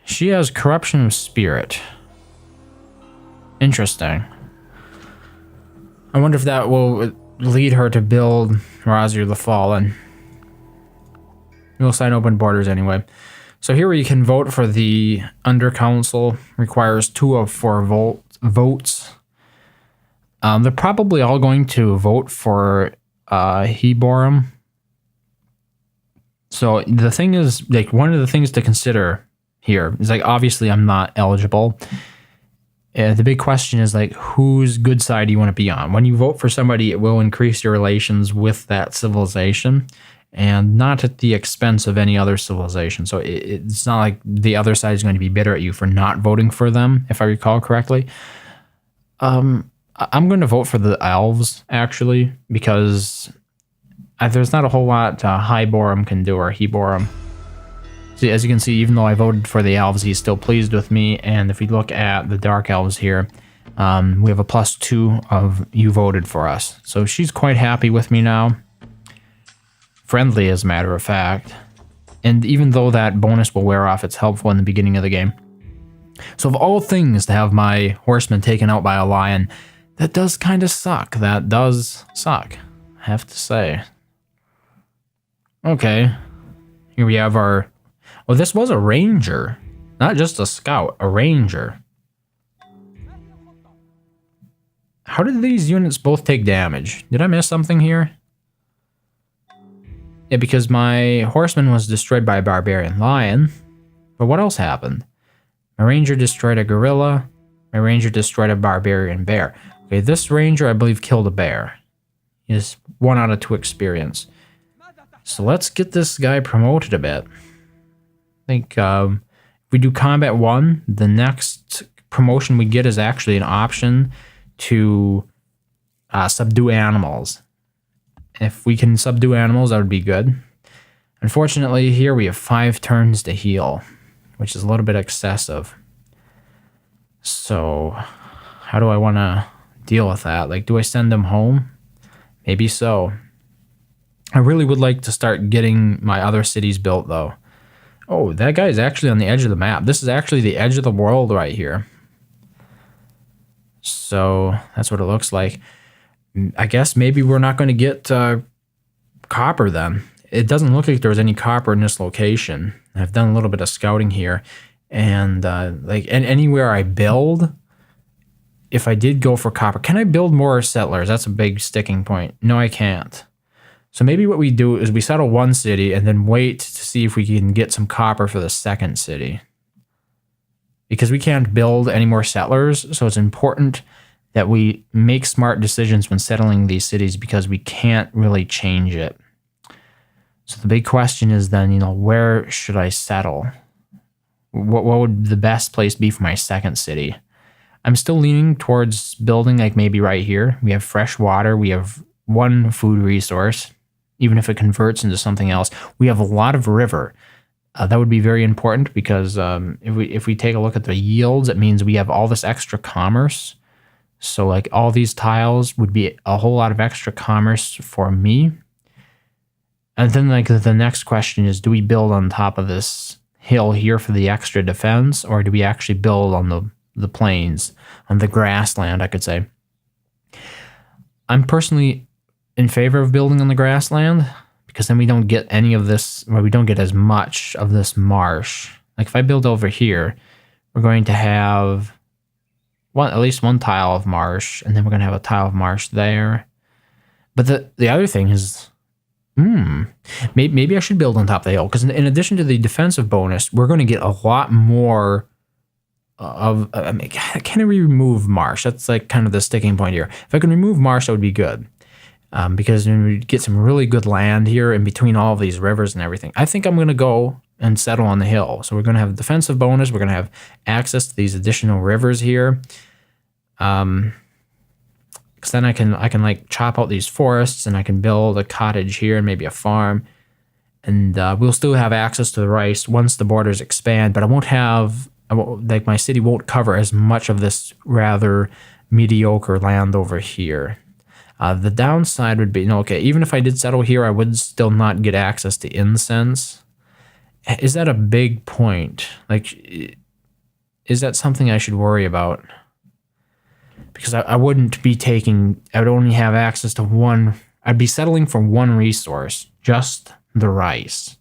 She has corruption of spirit. Interesting. I wonder if that will lead her to build Razir the Fallen. We'll sign open borders anyway. So here we can vote for the Under Council. Requires 2 of 4 votes. They're probably all going to vote for Heborum. So the thing is, like, one of the things to consider here is, like, obviously I'm not eligible. The big question is like, whose good side do you want to be on? When you vote for somebody, it will increase your relations with that civilization, and not at the expense of any other civilization. So it's not like the other side is going to be bitter at you for not voting for them, if I recall correctly. I'm going to vote for the elves, actually, because there's not a whole lot Highborum can do, or Heborum. See, as you can see, even though I voted for the elves, he's still pleased with me. And if we look at the Dark Elves here, we have a +2 of you voted for us. So she's quite happy with me now. Friendly, as a matter of fact. And even though that bonus will wear off, it's helpful in the beginning of the game. So of all things, to have my horseman taken out by a lion, that does kind of suck. That does suck, I have to say. Okay. Here we have our... Well, this was a ranger. Not just a scout, a ranger. How did these units both take damage? Did I miss something here? Yeah, because my horseman was destroyed by a barbarian lion. But what else happened? My ranger destroyed a gorilla. My ranger destroyed a barbarian bear. Okay, this ranger, I believe, killed a bear. He has 1 out of 2 experience. So let's get this guy promoted a bit. I think if we do combat 1, the next promotion we get is actually an option to subdue animals. If we can subdue animals, that would be good. Unfortunately, here we have 5 turns to heal, which is a little bit excessive. So, how do I want to deal with that? Like, do I send them home? Maybe so. I really would like to start getting my other cities built, though. Oh, that guy is actually on the edge of the map. This is actually the edge of the world right here. So, that's what it looks like. I guess maybe we're not going to get copper then. It doesn't look like there was any copper in this location. I've done a little bit of scouting here, and anywhere I build, if I did go for copper, can I build more settlers? That's a big sticking point. No, I can't. So maybe what we do is we settle one city and then wait to see if we can get some copper for the second city. Because we can't build any more settlers, so it's important that we make smart decisions when settling these cities, because we can't really change it. So the big question is then, where should I settle? What would the best place be for my second city? I'm still leaning towards building like maybe right here. We have fresh water. We have 1 food resource, even if it converts into something else. We have a lot of river. That would be very important, because if we take a look at the yields, it means we have all this extra commerce. So like all these tiles would be a whole lot of extra commerce for me. And then like the next question is, do we build on top of this hill here for the extra defense, or do we actually build on the plains, on the grassland, I could say? I'm personally in favor of building on the grassland, because then we don't get any of this, or we don't get as much of this marsh. Like if I build over here, we're going to have at least 1 tile of marsh, and then we're going to have a tile of marsh there. But the other thing is, maybe I should build on top of the hill, because in addition to the defensive bonus, we're going to get a lot more of... can I remove marsh? That's like kind of the sticking point here. If I can remove marsh, that would be good. Because we get some really good land here in between all of these rivers and everything. I think I'm going to go and settle on the hill. So we're going to have a defensive bonus. We're going to have access to these additional rivers here. Because then I can like chop out these forests, and I can build a cottage here and maybe a farm. And we'll still have access to the rice once the borders expand, but like my city won't cover as much of this rather mediocre land over here. The downside would be, okay, even if I did settle here, I would still not get access to incense. Is that a big point? Like, is that something I should worry about? Because I wouldn't be I would only have access to 1, I'd be settling for 1 resource, just the rice.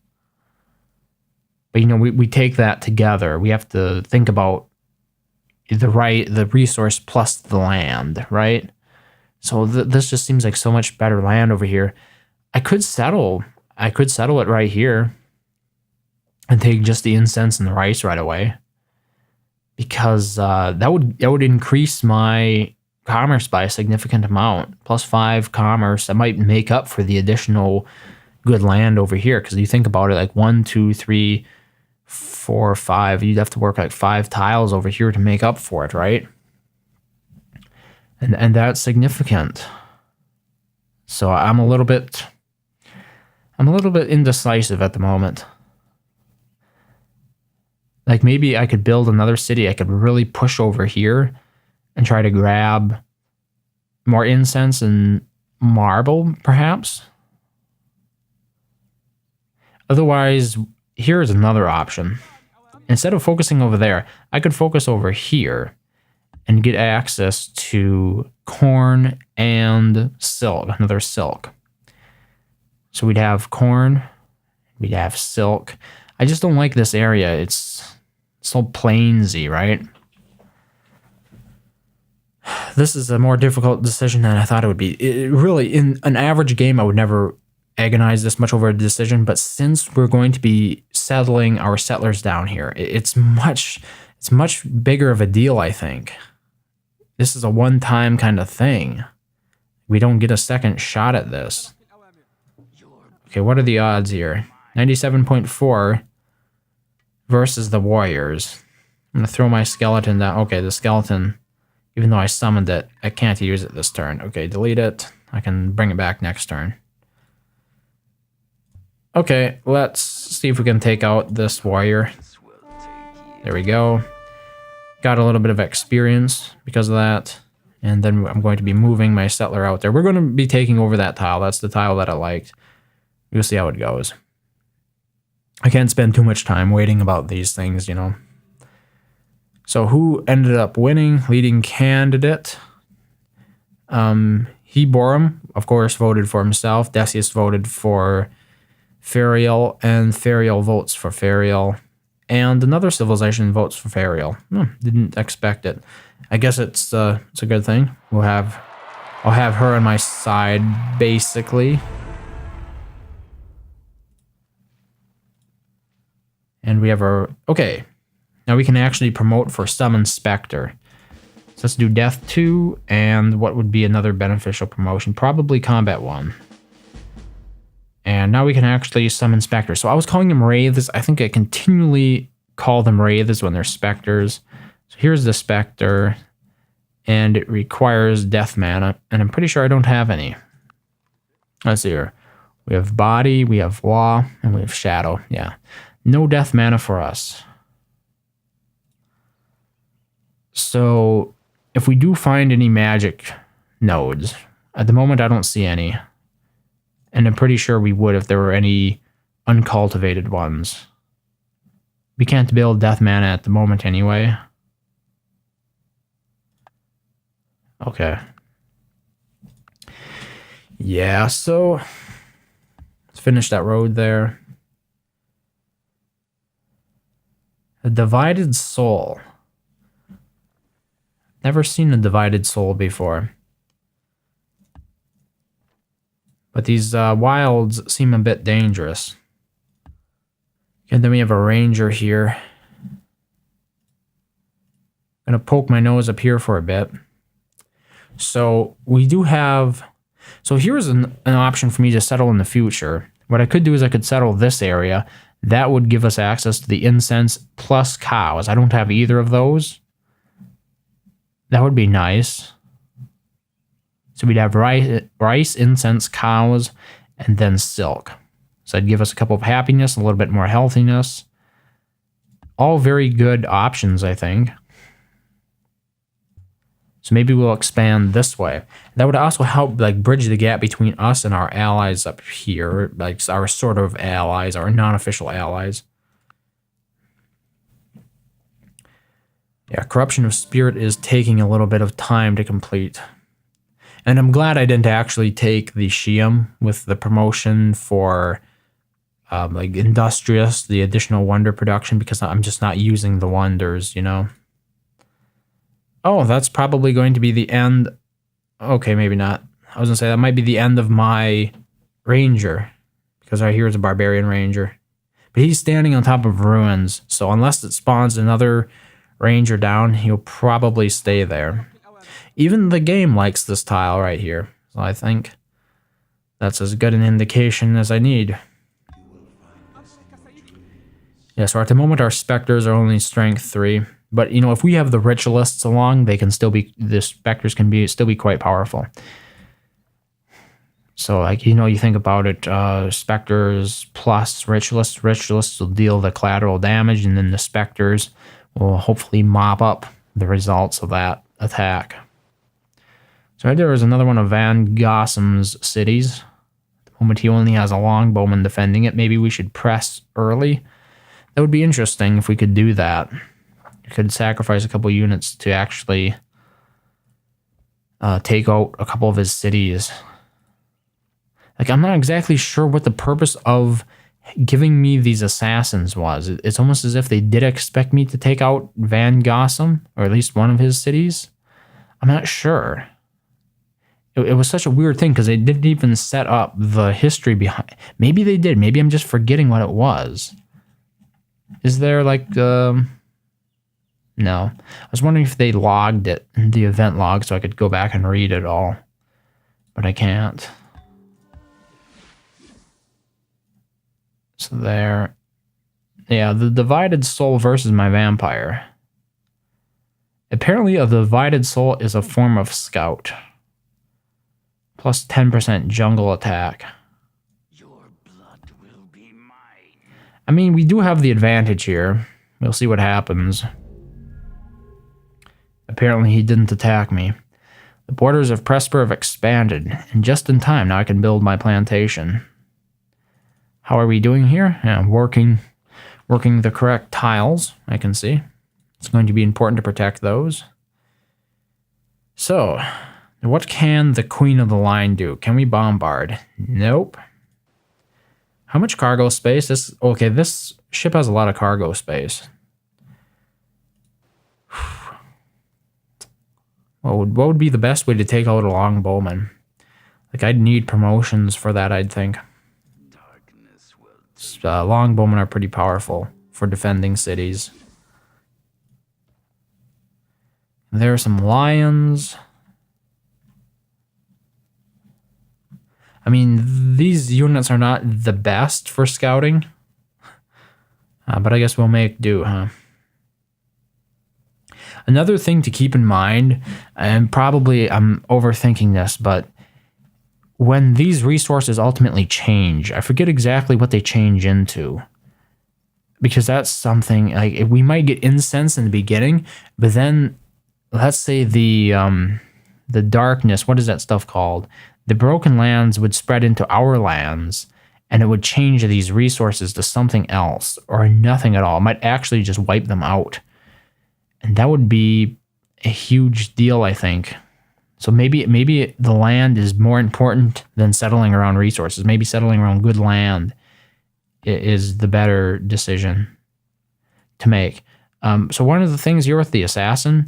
But, we take that together. We have to think about the resource plus the land, right? So this just seems like so much better land over here. I could settle it right here and take just the incense and the rice right away. because that would increase my commerce by a significant amount. +5 commerce, that might make up for the additional good land over here. Because you think about it, like 1, 2, 3, 4, 5, you'd have to work like 5 tiles over here to make up for it, right? And that's significant. So I'm a little bit indecisive at the moment. Like maybe I could build another city. I could really push over here and try to grab more incense and marble, perhaps. Otherwise, here's another option. Instead of focusing over there, I could focus over here and get access to corn and silk, another silk. So we'd have corn, we'd have silk. I just don't like this area. It's so plainsy, right? This is a more difficult decision than I thought it would be. It really, in an average game, I would never agonize this much over a decision, but since we're going to be settling our settlers down here, it's much bigger of a deal, I think. This is a one-time kind of thing. We don't get a second shot at this. Okay, what are the odds here? 97.4 versus the warriors. I'm going to throw my skeleton down. Okay, the skeleton, even though I summoned it, I can't use it this turn. Okay, delete it. I can bring it back next turn. Okay, let's see if we can take out this warrior. There we go. Got a little bit of experience because of that. And then I'm going to be moving my settler out there. We're going to be taking over that tile. That's the tile that I liked. We'll see how it goes. I can't spend too much time waiting about these things, you know. So who ended up winning? Leading candidate. Borum, of course, voted for himself. Decius voted for Fariel, and Fariel votes for Fariel. And another civilization votes for Fariel. Didn't expect it. I guess it's a good thing. I'll have her on my side, basically. And we have our... Okay. Now we can actually promote for Summon Spectre. So let's do Death 2, and what would be another beneficial promotion? Probably Combat 1. And now we can actually summon specters. So I was calling them wraiths. I think I continually call them wraiths when they're specters. So here's the specter, and it requires death mana, and I'm pretty sure I don't have any. Let's see here. We have body, we have law, and we have shadow. Yeah, no death mana for us. So if we do find any magic nodes, at the moment I don't see any. And I'm pretty sure we would if there were any uncultivated ones. We can't build death mana at the moment anyway. Okay. Yeah, so let's finish that road there. A divided soul. Never seen a divided soul before. But these wilds seem a bit dangerous. And then we have a ranger here. I'm going to poke my nose up here for a bit. So we do have... So here's an option for me to settle in the future. What I could do is I could settle this area. That would give us access to the incense plus cows. I don't have either of those. That would be nice. So we'd have rice, incense, cows, and then silk. So that'd give us a couple of happiness, a little bit more healthiness. All very good options, I think. So maybe we'll expand this way. That would also help like bridge the gap between us and our allies up here, like our sort of allies, our non-official allies. Yeah, Corruption of Spirit is taking a little bit of time to complete. And I'm glad I didn't actually take the Shiam with the promotion for like Industrious, the additional wonder production, because I'm just not using the wonders, you know. Oh, that's probably going to be the end. Okay, maybe not. I was going to say that might be the end of my ranger, because right here is a barbarian ranger. But he's standing on top of ruins, so unless it spawns another Ranger down, he'll probably stay there. Even the game likes this tile right here. So I think that's as good an indication as I need. Yeah, so at the moment our specters are only strength 3. But, you know, if we have the ritualists along, they can still be, the specters can still be quite powerful. So, like, you know, you think about it, specters plus ritualists. Ritualists will deal the collateral damage, and then the specters will hopefully mop up the results of that attack. So right there is another one of Van Gossum's cities. At the moment he only has a longbowman defending it. Maybe we should press early. That would be interesting if we could do that. We could sacrifice a couple units to actually take out a couple of his cities. Like, I'm not exactly sure what the purpose of giving me these assassins was. It's almost as if they did expect me to take out Van Gossum, or at least one of his cities. I'm not sure. It was such a weird thing because they didn't even set up the history behind. Maybe they did. Maybe I'm just forgetting what it was. Is there like no? I was wondering if they logged it in the event log so I could go back and read it all, but I can't. So there, yeah, the divided soul versus my vampire. Apparently, a divided soul is a form of scout. Plus 10% jungle attack. Your blood will be mine. I mean, we do have the advantage here. We'll see what happens. Apparently, he didn't attack me. The borders of Presper have expanded, and just in time, now I can build my plantation. How are we doing here? Yeah, working the correct tiles, I can see. It's going to be important to protect those. So, what can the Queen of the Line do? Can we bombard? Nope. How much cargo space? Okay, this ship has a lot of cargo space. What would be the best way to take out a longbowman? Like, I'd need promotions for that, I'd think. Longbowmen are pretty powerful for defending cities. There are some lions. I mean, these units are not the best for scouting. But I guess we'll make do, huh? Another thing to keep in mind, and probably I'm overthinking this, but when these resources ultimately change, I forget exactly what they change into. Because that's something, like, we might get incense in the beginning, but then, let's say the darkness, what is that stuff called? The broken lands would spread into our lands, and it would change these resources to something else, or nothing at all. It might actually just wipe them out. And that would be a huge deal, I think. So maybe the land is more important than settling around resources. Maybe settling around good land is the better decision to make. So one of the things here with the assassin,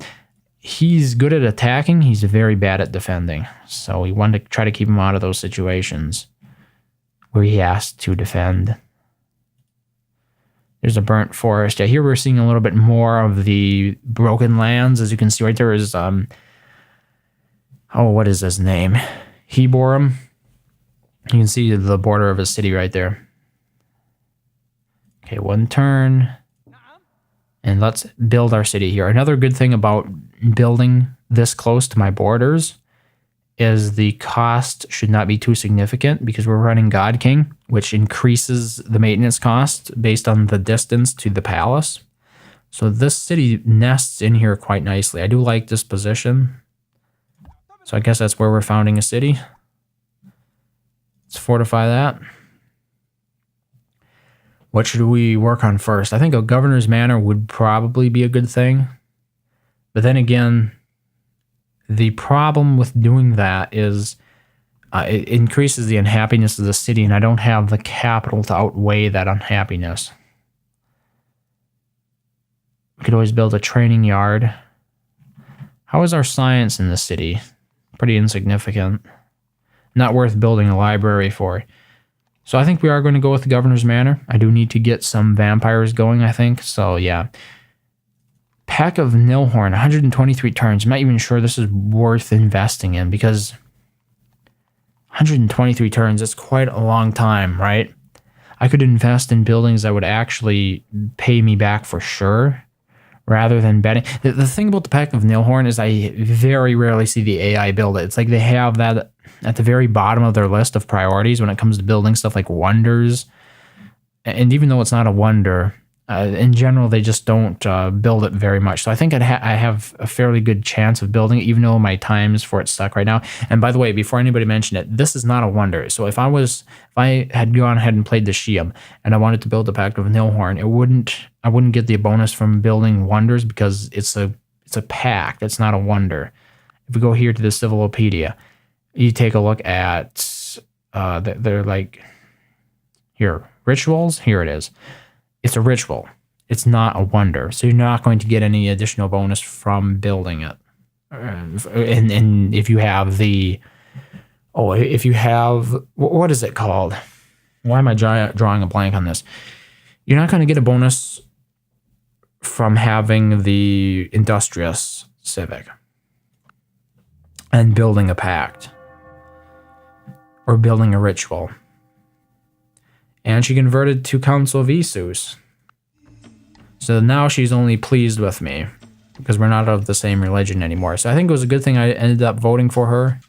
he's good at attacking. He's very bad at defending. So we want to try to keep him out of those situations where he has to defend. There's a burnt forest. Yeah, here we're seeing a little bit more of the broken lands. As you can see right there is, oh, what is his name? Heborum. You can see the border of his city right there. Okay, one turn. And let's build our city here. Another good thing about building this close to my borders is the cost should not be too significant because we're running God King, which increases the maintenance cost based on the distance to the palace. So this city nests in here quite nicely. I do like this position. So I guess that's where we're founding a city. Let's fortify that. What should we work on first? I think a governor's manor would probably be a good thing. But then again, the problem with doing that is it increases the unhappiness of the city, and I don't have the capital to outweigh that unhappiness. We could always build a training yard. How is our science in the city? Pretty insignificant. Not worth building a library for. So I think we are going to go with the governor's manor. I do need to get some vampires going, I think. So yeah. Pack of Nilhorn, 123 turns. I'm not even sure this is worth investing in because 123 turns, that's quite a long time, right? I could invest in buildings that would actually pay me back for sure, rather than betting. The thing about the Pack of Nilhorn is I very rarely see the AI build it. It's like they have that at the very bottom of their list of priorities when it comes to building stuff like wonders. And even though it's not a wonder, in general, they just don't build it very much. So I think I have a fairly good chance of building it, even though my times for it suck right now. And by the way, before anybody mentioned it, this is not a wonder. So if I had gone ahead and played the Shiam and I wanted to build the Pact of Nilhorn, I wouldn't get the bonus from building wonders because it's a pact. It's not a wonder. If we go here to the Civilopedia, you take a look at they're like here rituals. Here it is. It's a ritual. It's not a wonder. So you're not going to get any additional bonus from building it. And if you have what is it called? Why am I drawing a blank on this? You're not going to get a bonus from having the industrious civic and building a pact or building a ritual. And she converted to Council of Isus. So now she's only pleased with me because we're not of the same religion anymore. So I think it was a good thing I ended up voting for her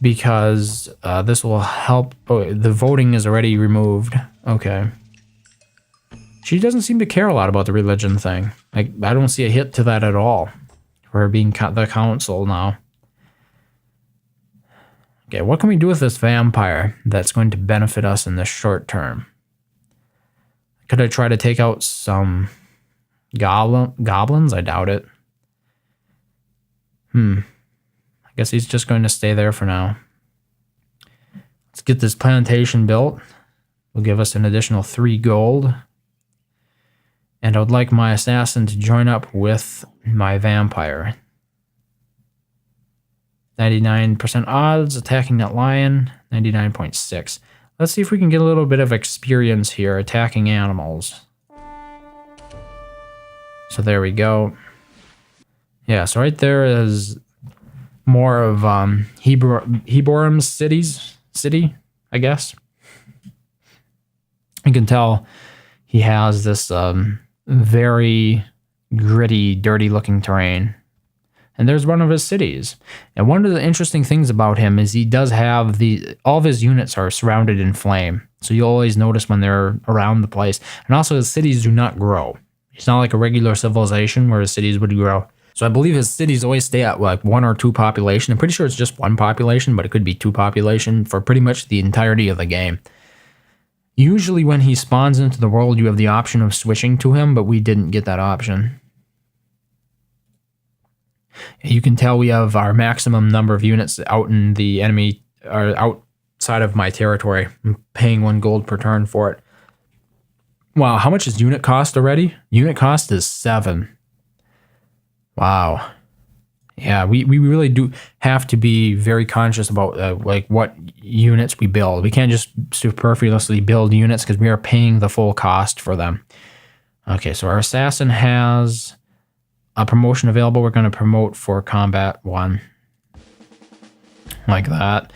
because this will help. Oh, the voting is already removed. Okay. She doesn't seem to care a lot about the religion thing. Like, I don't see a hit to that at all for her being the council now. Okay, what can we do with this vampire that's going to benefit us in the short term? Could I try to take out some goblins? I doubt it. I guess he's just going to stay there for now. Let's get this plantation built. Will give us an additional 3 gold. And I would like my assassin to join up with my vampire. 99% odds attacking that lion, 99.6. Let's see if we can get a little bit of experience here attacking animals. So there we go. Yeah, so right there is more of Heborum's city, I guess. You can tell he has this very gritty, dirty looking terrain. And there's one of his cities. And one of the interesting things about him is he does have all of his units are surrounded in flame. So you'll always notice when they're around the place. And also his cities do not grow. It's not like a regular civilization where his cities would grow. So I believe his cities always stay at like 1 or 2 population. I'm pretty sure it's just 1 population, but it could be 2 population for pretty much the entirety of the game. Usually when he spawns into the world, you have the option of switching to him, but we didn't get that option. You can tell we have our maximum number of units out in the enemy, or outside of my territory. I'm paying 1 gold per turn for it. Wow, how much is unit cost already? Unit cost is 7. Wow. Yeah, we really do have to be very conscious about like what units we build. We can't just superfluously build units because we are paying the full cost for them. Okay, so our assassin has a promotion available. We're going to promote for combat 1. Like that.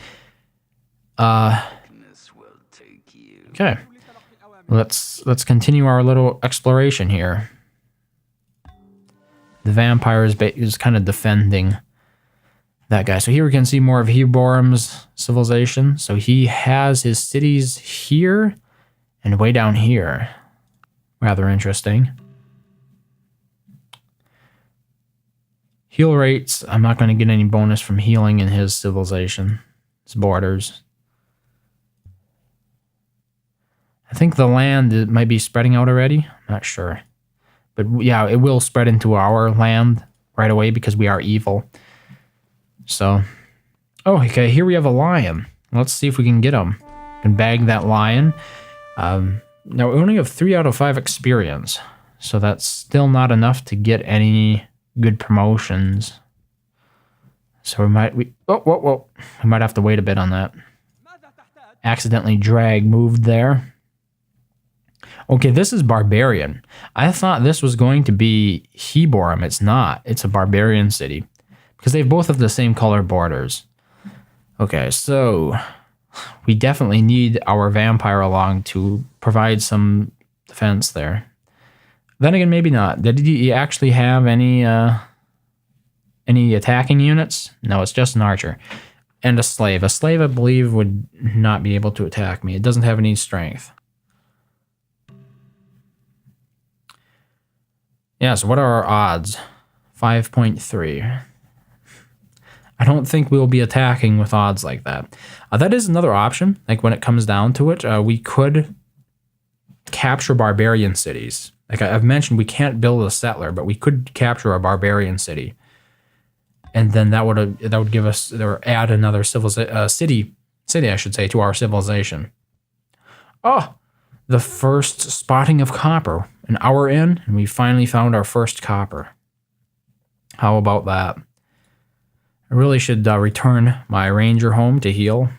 Okay. Let's continue our little exploration here. The vampire is kind of defending that guy. So here we can see more of Heborum's civilization. So he has his cities here and way down here. Rather interesting. Heal rates. I'm not going to get any bonus from healing in his civilization. His borders. I think the land might be spreading out already. I'm not sure. But yeah, it will spread into our land right away because we are evil. So, oh, okay, here we have a lion. Let's see if we can get him. We can bag that lion. Now, we only have 3 out of 5 experience. So that's still not enough to get any good promotions. So we might have to wait a bit on that. Accidentally moved there. Okay, this is Barbarian. I thought this was going to be Heborum. It's not. It's a Barbarian city. Because they both have the same color borders. Okay, so we definitely need our vampire along to provide some defense there. Then again, maybe not. Did he actually have any attacking units? No, it's just an archer. And a slave. A slave, I believe, would not be able to attack me. It doesn't have any strength. Yeah, so what are our odds? 5.3. I don't think we'll be attacking with odds like that. That is another option. Like when it comes down to it, we could capture barbarian cities. Like I've mentioned, we can't build a settler, but we could capture a barbarian city. And then that would give us, or add another city, I should say, to our civilization. Oh, the first spotting of copper. An hour in, and we finally found our first copper. How about that? I really should return my ranger home to heal.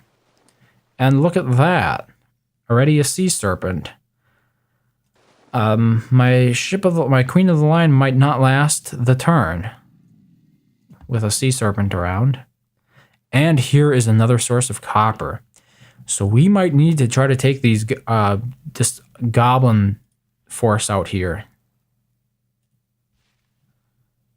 And look at that. Already a sea serpent. My queen of the line might not last the turn with a sea serpent around. And here is another source of copper. So we might need to try to take these this goblin force out here.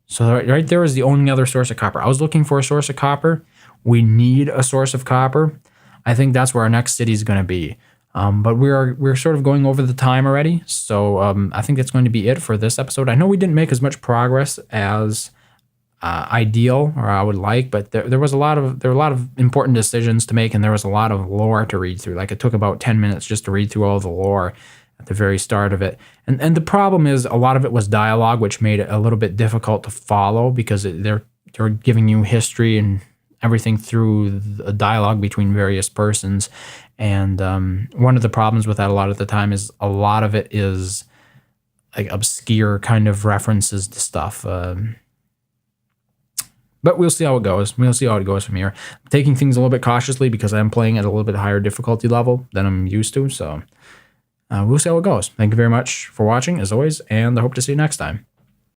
So right there is the only other source of copper. I was looking for a source of copper. We need a source of copper. I think that's where our next city is going to be. But we're sort of going over the time already. So I think that's going to be it for this episode. I know we didn't make as much progress as ideal or I would like, but there were a lot of important decisions to make, and there was a lot of lore to read through. Like it took about 10 minutes just to read through all the lore at the very start of it. And the problem is a lot of it was dialogue, which made it a little bit difficult to follow because they're giving you history and everything through a dialogue between various persons. And one of the problems with that a lot of the time is a lot of it is like obscure kind of references to stuff. But we'll see how it goes. We'll see how it goes from here. I'm taking things a little bit cautiously because I'm playing at a little bit higher difficulty level than I'm used to. So we'll see how it goes. Thank you very much for watching, as always, and I hope to see you next time.